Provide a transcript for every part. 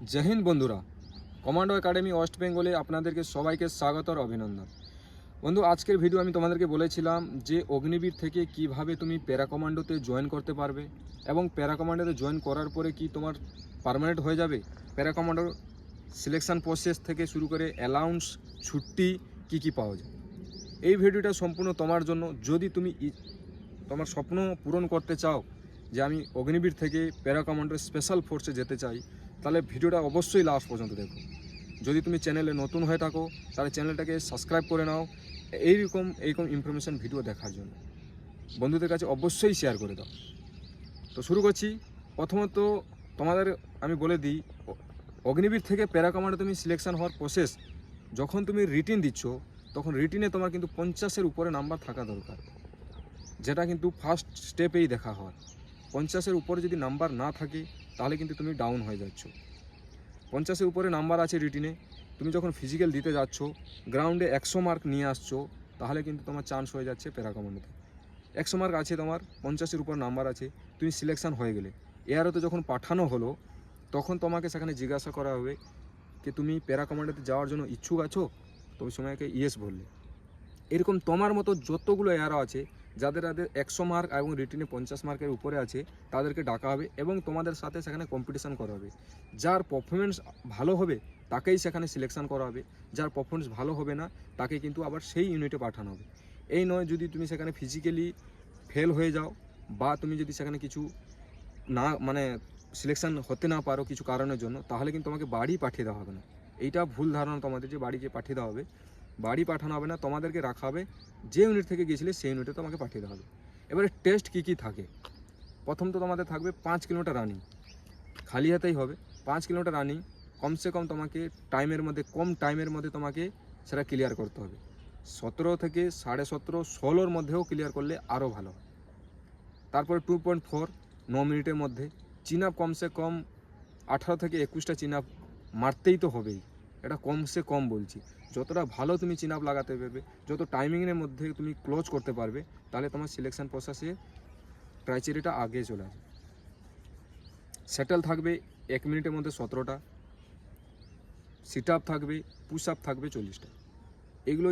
जय हिंद बंधुरा commando academy waste बेंगले আপনাদেরকে সবাইকে স্বাগত আর অভিনন্দন। বন্ধু, আজকের ভিডিও আমি তোমাদেরকে বলেছিলাম যে অগ্নিবীর থেকে কিভাবে তুমি প্যারা কমান্ডোতে জয়েন করতে পারবে এবং প্যারা কমান্ডোতে জয়েন করার পরে কি তোমার পার্মানেন্ট হয়ে যাবে। প্যারা কমান্ডোর সিলেকশন প্রসেস থেকে শুরু করে অ্যালাউন্স, ছুটি কি পাওয়া যায়। এই ভিডিওটা সম্পূর্ণ তোমার জন্য। যদি তুমি তোমার স্বপ্ন পূরণ করতে চাও যে আমি অগ্নিবীর থেকে প্যারা কমান্ডোর স্পেশাল ফোর্সে যেতে চাই, তাহলে ভিডিওটা অবশ্যই লাস্ট পর্যন্ত দেখো। যদি তুমি চ্যানেলে নতুন হয়ে থাকো তাহলে চ্যানেলটাকে সাবস্ক্রাইব করে নাও এইরকম ইনফরমেশান ভিডিও দেখার জন্য। বন্ধুদের কাছে অবশ্যই শেয়ার করে দাও। তো শুরু করছি। প্রথমত তোমাদের আমি বলে দিই, অগ্নিবীর থেকে প্যারা কমান্ডো তুমি সিলেকশন হওয়ার প্রসেস, যখন তুমি রিটিন দিচ্ছ তখন রিটিনে তোমার কিন্তু 50-এর উপরে নাম্বার থাকা দরকার, যেটা কিন্তু ফার্স্ট স্টেপেই দেখা হয়। 50-এর উপরে যদি নাম্বার না থাকে তাহলে কিন্তু তুমি ডাউন হয়ে যাচ্ছ। 50-এর উপরে নাম্বার আছে রিটিনে, তুমি যখন ফিজিক্যাল দিতে যাচ্ছ, গ্রাউন্ডে 100 মার্ক নিয়ে আসছো, তাহলে কিন্তু তোমার চান্স হয়ে যাচ্ছে প্যারা কমান্ডোতে। 100 মার্ক আছে তোমার, 50-এর উপর নাম্বার আছে, তুমি সিলেকশান হয়ে গেলে। এআরওতে যখন পাঠানো হলো তখন তোমাকে সেখানে জিজ্ঞাসা করা হবে যে তুমি প্যারা কমান্ডোতে যাওয়ার জন্য ইচ্ছুক আছো, তুমি সময়কে ইয়েস বললে। এরকম তোমার মতো যতগুলো এআরও আছে যাদের 100 মার্ক এবং রিটিনে 50 মার্কের উপরে আছে তাদেরকে ডাকা হবে এবং তোমাদের সাথে সেখানে কম্পিটিশান করা হবে। যার পারফরমেন্স ভালো হবে তাকেই সেখানে সিলেকশান করা হবে, যার পারফরমেন্স ভালো হবে না তাকে কিন্তু আবার সেই ইউনিটে পাঠানো হবে। এই নয় যদি তুমি সেখানে ফিজিক্যালি ফেল হয়ে যাও বা তুমি যদি সেখানে কিছু না সিলেকশান হতে না পারো কিছু কারণের জন্য, তাহলে কিন্তু তোমাকে বাড়ি পাঠিয়ে দেওয়া হবে না। এইটা ভুল ধারণা তোমাদের যে বাড়িকে পাঠিয়ে দেওয়া হবে। বাড়ি পাঠানো হবে না, তোমাদেরকে রাখা হবে যে ইউনিট থেকে গিয়েছিলে সেই ইউনিটে তোমাকে পাঠিয়ে দেওয়া হবে। এবারে টেস্ট কী থাকে, প্রথম তো তোমাদের থাকবে 5 কিলোমিটার রানিং, খালি হাতেই হবে। 5 কিলোমিটার রানিং কমসে কম তোমাকে কম টাইমের মধ্যে তোমাকে সেটা ক্লিয়ার করতে হবে। 17 থেকে 17.5 16-র মধ্যেও ক্লিয়ার করলে আরও ভালো। তারপরে 2.4 9 মিনিটের মধ্যে। চিন আপ কমসে কম 18 থেকে 21টা চিন আপ মারতেই তো হবেই, এটা কমসে কম বলছি। যতটা ভালো তুমি চিন আপ লাগাতে পারবে, যত টাইমিংয়ের মধ্যে তুমি ক্লোজ করতে পারবে, তাহলে তোমার সিলেকশন প্রসেসে ক্রাইটেরিয়াটা আগে চলে আসবে। সেটেল থাকবে 1 মিনিটের মধ্যে 17টা, সিট আপ থাকবে, পুশ আপ থাকবে 40টা। এগুলো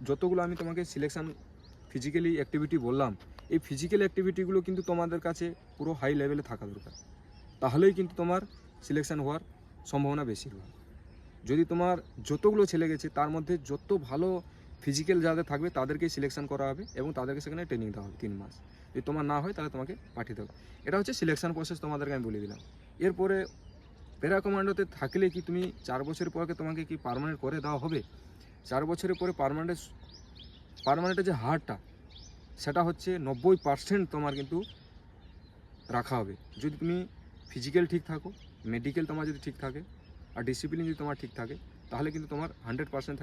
যতগুলো আমি তোমাকে সিলেকশান ফিজিক্যালি অ্যাক্টিভিটি বললাম, এই ফিজিক্যাল অ্যাক্টিভিটিগুলো কিন্তু তোমাদের কাছে পুরো হাই লেভেলে থাকা দরকার, তাহলেই কিন্তু তোমার সিলেকশান হওয়ার সম্ভাবনা বেশি হয়। যদি তোমার যতগুলো ছেলে গেছে তার মধ্যে যত ভালো ফিজিক্যাল যাদের থাকবে তাদেরকেই সিলেকশান করা হবে এবং তাদেরকে সেখানে ট্রেনিং দেওয়া হবে 3 মাস। যদি তোমার না হয় তাহলে তোমাকে পাঠিয়ে দেবে। এটা হচ্ছে সিলেকশান প্রসেস, তোমাদেরকে আমি বলে দিলাম। এরপরে প্যারা কমান্ডোতে থাকলে কি তুমি 4 বছরের পরে তোমাকে কি পার্মানেন্ট করে দেওয়া হবে? 4 বছরের পরে পার্মানেন্টের যে হারটা সেটা হচ্ছে 90% তোমার কিন্তু রাখা হবে। যদি তুমি ফিজিক্যাল ঠিক থাকো, মেডিকেল তোমার যদি ঠিক থাকে আর ডিসিপ্লিন যদি তোমার ঠিক থাকে, তাহলে কিন্তু তোমার 100%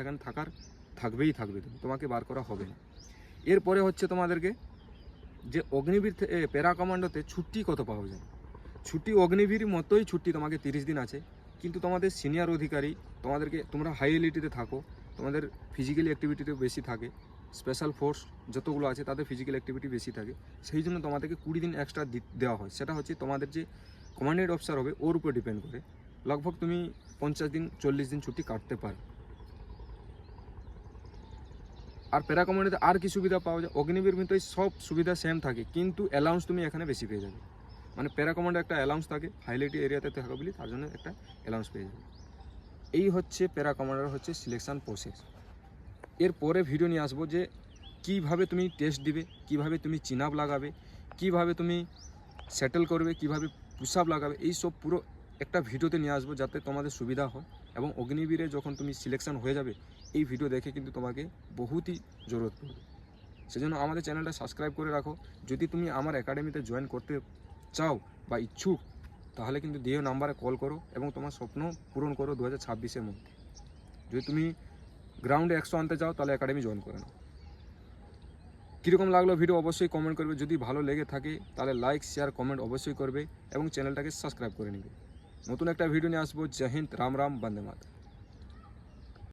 থাকবেই থাকবে, তোমাকে বার করা হবে না। এরপরে হচ্ছে তোমাদেরকে যে অগ্নিবীর প্যারা কমান্ডোতে ছুটি কত পাওয়া যায়। ছুটি অগ্নিবীর মতোই ছুটি, তোমাকে 30 দিন আছে, কিন্তু তোমাদের সিনিয়র অধিকারী তোমরা হাই এলিটিতে থাকো, তোমাদের ফিজিক্যাল অ্যাক্টিভিটিতে বেশি থাকে। স্পেশাল ফোর্স যতগুলো আছে তাদের ফিজিক্যাল অ্যাক্টিভিটি বেশি থাকে, সেই জন্য তোমাদেরকে 20 দিন এক্সট্রা দেওয়া হয়। সেটা হচ্ছে তোমাদের যে কমান্ডেড অফিসার হবে ওর উপর ডিপেন্ড করে। লগভগ তুমি 50 দিন 40 দিন ছুটি কাটতে পারো। আর প্যারা কমান্ডোতে আর কি সুবিধা পাওয়া যায়, অগ্নিবীর মতোই সব সুবিধা সেম থাকে, কিন্তু অ্যালাউন্স তুমি এখানে বেশি পেয়ে যাবে। প্যারা কমান্ডো একটা অ্যালাউন্স থাকে, হাইলাইট এরিয়াতে থাকো বলে তার জন্য একটা অ্যালাউন্স পেয়ে যাবে। এই হচ্ছে প্যারা কমান্ডোর হচ্ছে সিলেকশান প্রসেস। এরপরে ভিডিও নিয়ে আসবো যে কিভাবে তুমি টেস্ট দিবে, কিভাবে তুমি চিন আপ লাগাবে, কিভাবে তুমি সেটেল করবে, কিভাবে পুশ আপ লাগাবে, এই সব পুরো একটা ভিডিওতে নিয়ে আসবো যাতে তোমাদের সুবিধা হয়। এবং অগ্নিবীরে যখন তুমি সিলেকশান হয়ে যাবে এই ভিডিও দেখে কিন্তু তোমাকে বহুতই জরুরত পড়বে। সেজন্য আমাদের চ্যানেলটা সাবস্ক্রাইব করে রাখো। যদি তুমি আমার একাডেমিতে জয়েন করতে চাও বা ইচ্ছুক, তাহলে কিন্তু দিয়ে নাম্বারে কল করো এবং তোমার স্বপ্ন পূরণ করো 2026-এর মধ্যে। যদি তুমি গ্রাউন্ডে 100 আনতে চাও তাহলে একাডেমি জয়েন করে নাও। কীরকম লাগলো ভিডিও অবশ্যই কমেন্ট করবে। যদি ভালো লেগে থাকে তাহলে লাইক শেয়ার কমেন্ট অবশ্যই করবে এবং চ্যানেলটাকে সাবস্ক্রাইব করে নেবে। নতুন একটা ভিডিও নিয়ে আসবো। জয় হিন্দ, রাম রাম, বন্দে মাতরম।